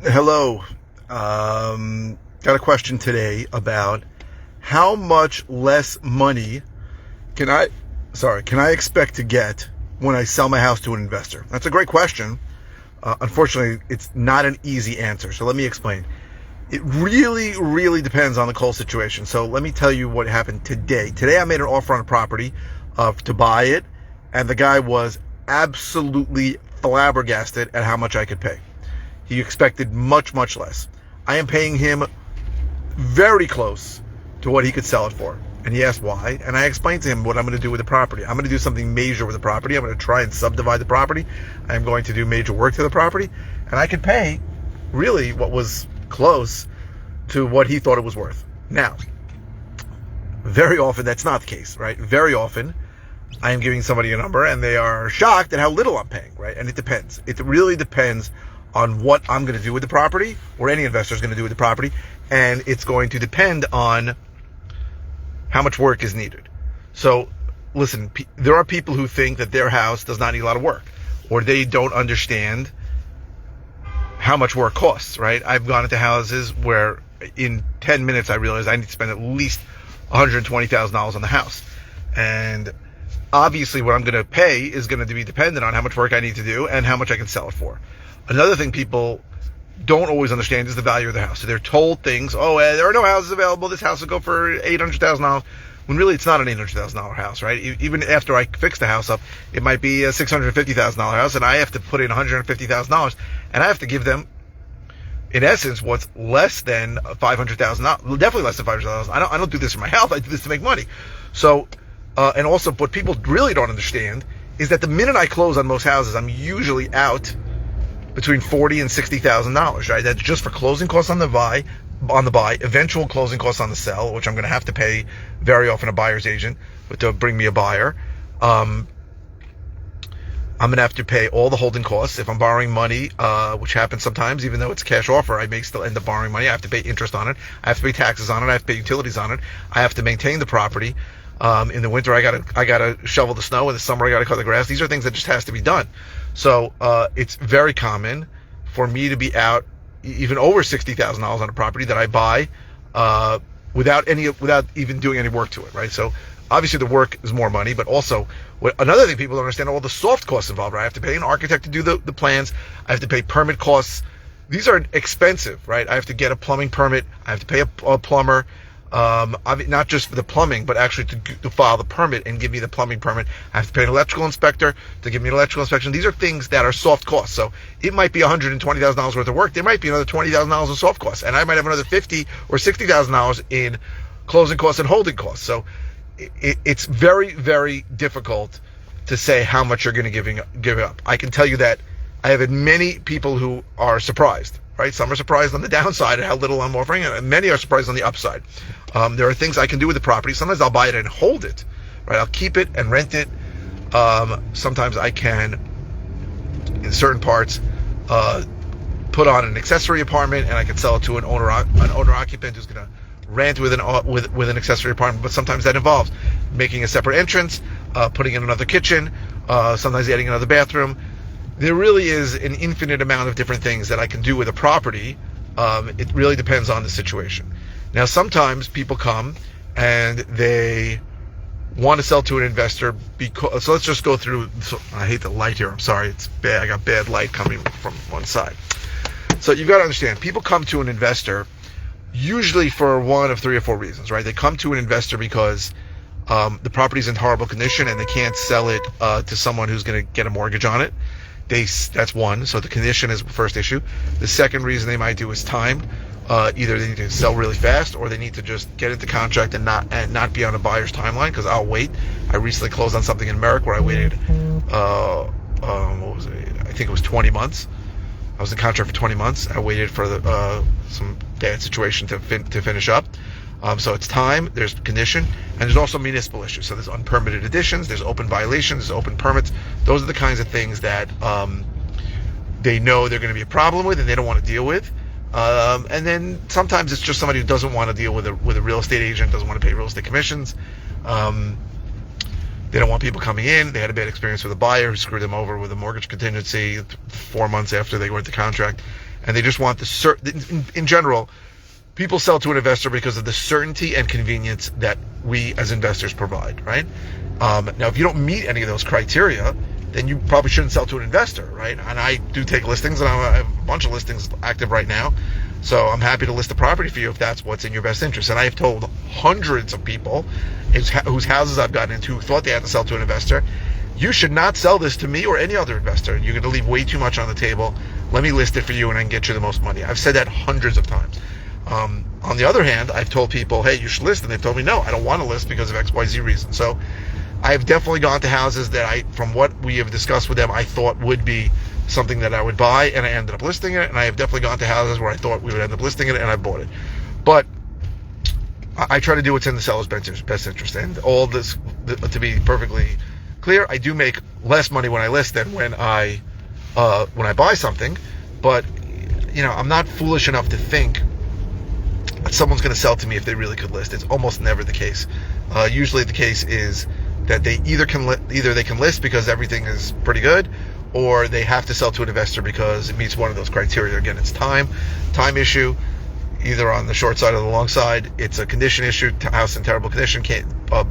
Hello. Got a question today about how much less money can I, can I expect to get when I sell my house to an investor? That's a great question. Unfortunately, it's not an easy answer. So let me explain. It really, really depends on the whole situation. So let me tell you what happened today. Today I made an offer on a property to buy it, and the guy was absolutely flabbergasted at how much I could pay. He expected much, much less. I am paying him very close to what he could sell it for. And he asked why. And I explained to him what I'm going to do with the property. I'm going to do something major with the property. I'm going to try and subdivide the property. I'm going to do major work to the property. And I could pay really what was close to what he thought it was worth. Now, very often that's not the case, right? Very often I am giving somebody a number and they are shocked at how little I'm paying, right? And it depends. It really depends on what I'm going to do with the property, or any investor is going to do with the property, and it's going to depend on how much work is needed. So, listen, there are people who think that their house does not need a lot of work, or they don't understand how much work costs, right? I've gone into houses where in 10 minutes I realized I need to spend at least $120,000 on the house. And obviously what I'm going to pay is going to be dependent on how much work I need to do and how much I can sell it for. Another thing people don't always understand is the value of the house. So they're told things, there are no houses available. This house will go for $800,000. When really it's not an $800,000 house, right? Even after I fix the house up, it might be a $650,000 house, and I have to put in $150,000, and I have to give them, in essence, what's less than $500,000. Definitely less than $500,000. I don't do this for my health. I do this to make money. So, and also, what people really don't understand is that the minute I close on most houses, I'm usually out between $40,000 and $60,000, right? That's just for closing costs on the buy, eventual closing costs on the sell, which I'm going to have to pay very often a buyer's agent to bring me a buyer. I'm going to have to pay all the holding costs. If I'm borrowing money, which happens sometimes, even though it's a cash offer, I may still end up borrowing money. I have to pay interest on it. I have to pay taxes on it. I have to pay utilities on it. I have to maintain the property. In the winter, I gotta shovel the snow. In the summer, I gotta cut the grass. These are things that just has to be done. So it's very common for me to be out even over $60,000 on a property that I buy without even doing any work to it, right? So obviously the work is more money, but also another thing people don't understand are all the soft costs involved, right? I have to pay an architect to do the plans. I have to pay permit costs. These are expensive, right? I have to get a plumbing permit. I have to pay a plumber. Not just for the plumbing, but actually to file the permit and give me the plumbing permit. I have to pay an electrical inspector to give me an electrical inspection. These are things that are soft costs. So it might be $120,000 worth of work. There might be another $20,000 in soft costs, and I might have another $50,000 or $60,000 in closing costs and holding costs. So it's very, very difficult to say how much you're going to give up. I can tell you that I have had many people who are surprised. Right? Some are surprised on the downside at how little I'm offering, and many are surprised on the upside. There are things I can do with the property. Sometimes I'll buy it and hold it. Right? I'll keep it and rent it. Sometimes I can, in certain parts, put on an accessory apartment, and I can sell it to an owner occupant who's going to rent with an accessory apartment. But sometimes that involves making a separate entrance, putting in another kitchen, sometimes adding another bathroom. There really is an infinite amount of different things that I can do with a property. It really depends on the situation. Now, sometimes people come and they want to sell to an investor because, so let's just go through, I hate the light here, I'm sorry, it's bad, I got bad light coming from one side. So you've got to understand, people come to an investor usually for one of 3 or 4 reasons, right? They come to an investor because the property's in horrible condition and they can't sell it to someone who's going to get a mortgage on it. That's one. So the condition is the first issue. The second reason they might do is time. Either they need to sell really fast, or they need to just get into contract and not be on a buyer's timeline, because I'll wait. I recently closed on something in Merrick where I waited. What was it? I think it was 20 months. I was in contract for 20 months. I waited for some bad situation to finish up. So it's time, there's condition, and there's also municipal issues. So there's unpermitted additions, there's open violations, there's open permits. Those are the kinds of things that they know they're going to be a problem with and they don't want to deal with. And then sometimes it's just somebody who doesn't want to deal with a real estate agent, doesn't want to pay real estate commissions. They don't want people coming in. They had a bad experience with a buyer who screwed them over with a mortgage contingency 4 months after they went to contract. and they just want in general, people sell to an investor because of the certainty and convenience that we as investors provide, right? Now, if you don't meet any of those criteria, then you probably shouldn't sell to an investor, right? And I do take listings, and I have a bunch of listings active right now. So I'm happy to list a property for you if that's what's in your best interest. And I have told hundreds of people whose houses I've gotten into who thought they had to sell to an investor, you should not sell this to me or any other investor. You're going to leave way too much on the table. Let me list it for you and I can get you the most money. I've said that hundreds of times. On the other hand, I've told people, hey, you should list. And they've told me, no, I don't want to list because of XYZ reason. So I've definitely gone to houses that from what we have discussed with them, I thought would be something that I would buy, and I ended up listing it. And I have definitely gone to houses where I thought we would end up listing it, and I bought it. But I try to do what's in the seller's best interest. And all this, to be perfectly clear, I do make less money when I list than when I buy something. But I'm not foolish enough to think that someone's going to sell to me if they really could list. It's almost never the case. Usually the case is that they either they can list because everything is pretty good, or they have to sell to an investor because it meets one of those criteria. Again, it's time issue, either on the short side or the long side. It's a condition issue, house in terrible condition,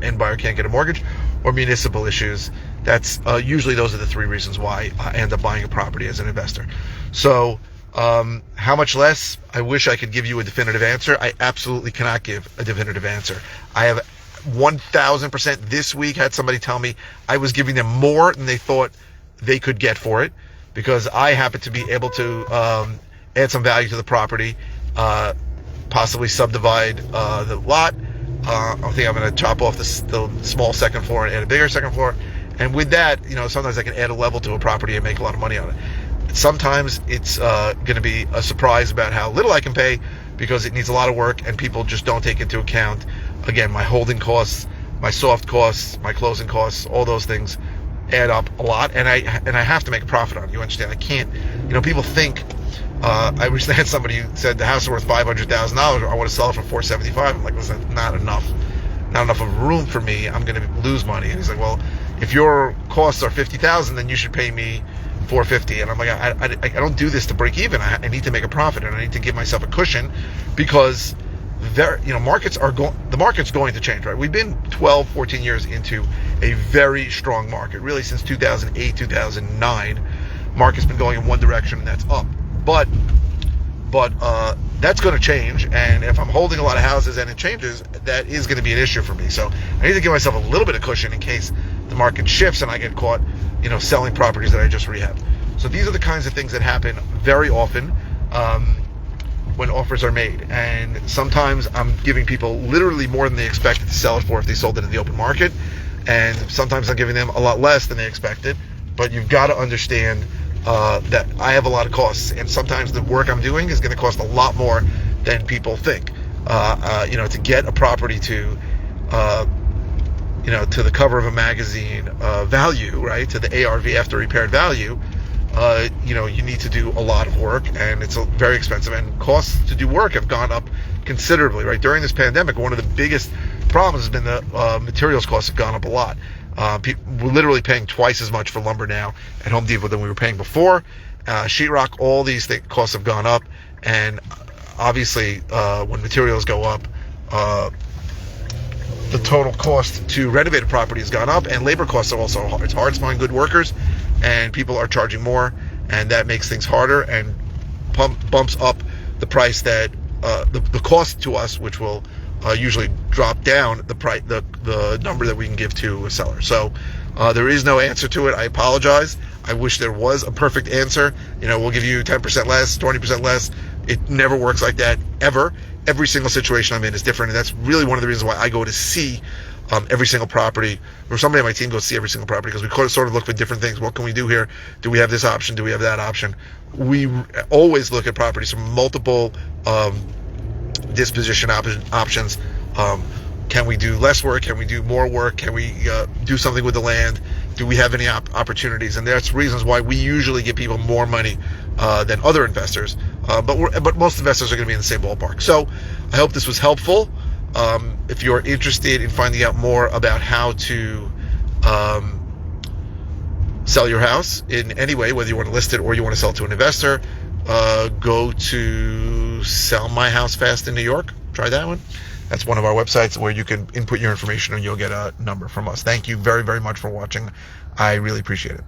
end buyer can't get a mortgage, or municipal issues. That's usually those are the three reasons why I end up buying a property as an investor. So how much less? I wish I could give you a definitive answer. I absolutely cannot give a definitive answer. I have 1,000% this week had somebody tell me I was giving them more than they thought they could get for it, because I happen to be able to add some value to the property, possibly subdivide the lot. I think I'm going to chop off the small second floor and add a bigger second floor. And with that, sometimes I can add a level to a property and make a lot of money on it. Sometimes it's going to be a surprise about how little I can pay, because it needs a lot of work and people just don't take into account, again, my holding costs, my soft costs, my closing costs. All those things add up a lot, and I have to make a profit on it. You understand? I can't, people think, I recently had somebody who said the house is worth $500,000, I want to sell it for $475,000. I'm like, listen, not enough of room for me. I'm going to lose money. And he's like, well, if your costs are $50,000, then you should pay me $450,000. And I'm like, I don't do this to break even. I need to make a profit, and I need to give myself a cushion, because the market's going to change, right? We've been 12, 14 years into a very strong market. Really, since 2008, 2009, market's been going in one direction, and that's up. But that's going to change, and if I'm holding a lot of houses and it changes, that is going to be an issue for me. So I need to give myself a little bit of cushion in case the market shifts and I get caught, selling properties that I just rehabbed. So these are the kinds of things that happen very often when offers are made. And sometimes I'm giving people literally more than they expected to sell it for if they sold it in the open market, and sometimes I'm giving them a lot less than they expected. But you've got to understand that I have a lot of costs, and sometimes the work I'm doing is going to cost a lot more than people think. To get a property to the cover of a magazine value, right, to the ARV, after repaired value, you need to do a lot of work, and it's very expensive, and costs to do work have gone up considerably, right? During this pandemic, one of the biggest problems has been the materials costs have gone up a lot. We're literally paying twice as much for lumber now at Home Depot than we were paying before. Sheetrock, all these costs have gone up, and obviously when materials go up, the total cost to renovate a property has gone up, and labor costs are also hard. It's hard to find good workers, and people are charging more, and that makes things harder and bumps up the price that the cost to us, which will usually drop down the number that we can give to a seller. So there is no answer to it. I apologize. I wish there was a perfect answer. We'll give you 10% less, 20% less. It never works like that, ever. Every single situation I'm in is different, and that's really one of the reasons why I go to see every single property, or somebody on my team goes to see every single property, because we sort of look for different things. What can we do here? Do we have this option? Do we have that option? We always look at properties from multiple disposition options. Can we do less work? Can we do more work? Can we do something with the land? Do we have any opportunities? And that's reasons why we usually give people more money than other investors. But most investors are going to be in the same ballpark. So I hope this was helpful. If you're interested in finding out more about how to sell your house in any way, whether you want to list it or you want to sell it to an investor, go to Sell My House Fast in New York. Try that one. That's one of our websites where you can input your information and you'll get a number from us. Thank you very, very much for watching. I really appreciate it.